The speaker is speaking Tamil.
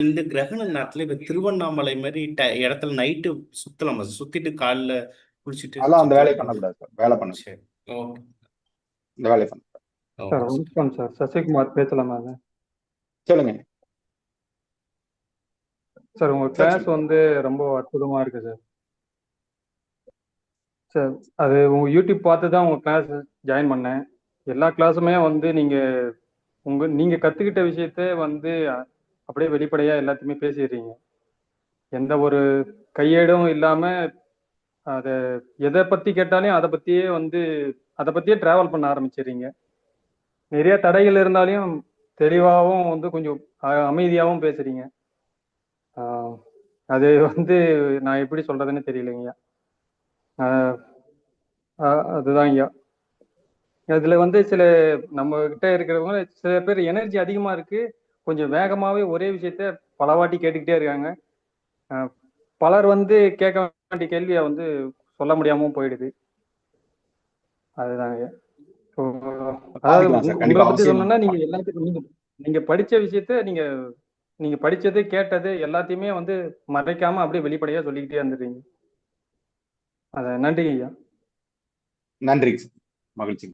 இந்த கிரகண நேரத்துல இப்ப திருவண்ணாமலை மாதிரி இடத்துல நைட்டு சுத்தலாமா சார்? சுத்திட்டு காலைல குளிச்சுட்டு அதெல்லாம் அந்த வேலையை சுத்துறது. பண்ணக்கூடாது சார். வேலை பண்ண சரி, ஓகே இந்த வேலையை பண்ண சார் ஓகே சார். வணக்கம் சார், சசிகுமார் பேசலாமா சார்? சொல்லுங்க சார் உங்க சார். கிளாஸ் சொல்லுங்க. வந்து ரொம்ப அற்புதமா இருக்கு சார். சார் அது உங்க யூடியூப் பார்த்து தான் உங்க கிளாஸ் ஜாயின் பண்ணேன். எல்லா கிளாஸுமே வந்து நீங்க கத்துக்கிட்ட விஷயத்த வந்து அப்படியே வெளிப்படையா எல்லாத்தையுமே பேசிடுறீங்க. எந்த ஒரு கையேடும் இல்லாம அதை எதை பத்தி கேட்டாலும் அதை பத்தியே டிராவல் பண்ண ஆரம்பிச்சிடுறீங்க. நிறைய தடைகள் இருந்தாலும் தெளிவாகவும் வந்து கொஞ்சம் அமைதியாகவும் பேசுறீங்க. அது வந்து நான் எப்படி சொல்றதுன்னு தெரியலைங்கய்யா. அதுதான் ஐயா. இதுல வந்து நம்ம கிட்ட இருக்கிறவங்க சில பேர் எனர்ஜி அதிகமா இருக்கு, கொஞ்சம் வேகமாவே ஒரே விஷயத்த பல வாட்டி கேட்டுக்கிட்டே இருக்காங்க. பலர் வந்து கேட்க வேண்டிய கேள்வியை வந்து சொல்ல முடியாம போயிடுது. அதுதான் ஐயா. அதாவது உங்களை பத்தி சொல்லணும்னா நீங்க எல்லாத்துக்கும் நீங்க படிச்ச விஷயத்த நீங்க படிச்சது கேட்டது எல்லாத்தையுமே வந்து மறைக்காம அப்படியே வெளிப்படையா சொல்லிக்கிட்டே இருந்துறீங்க. நன்றி ஐயா. நன்றி, மகிழ்ச்சி.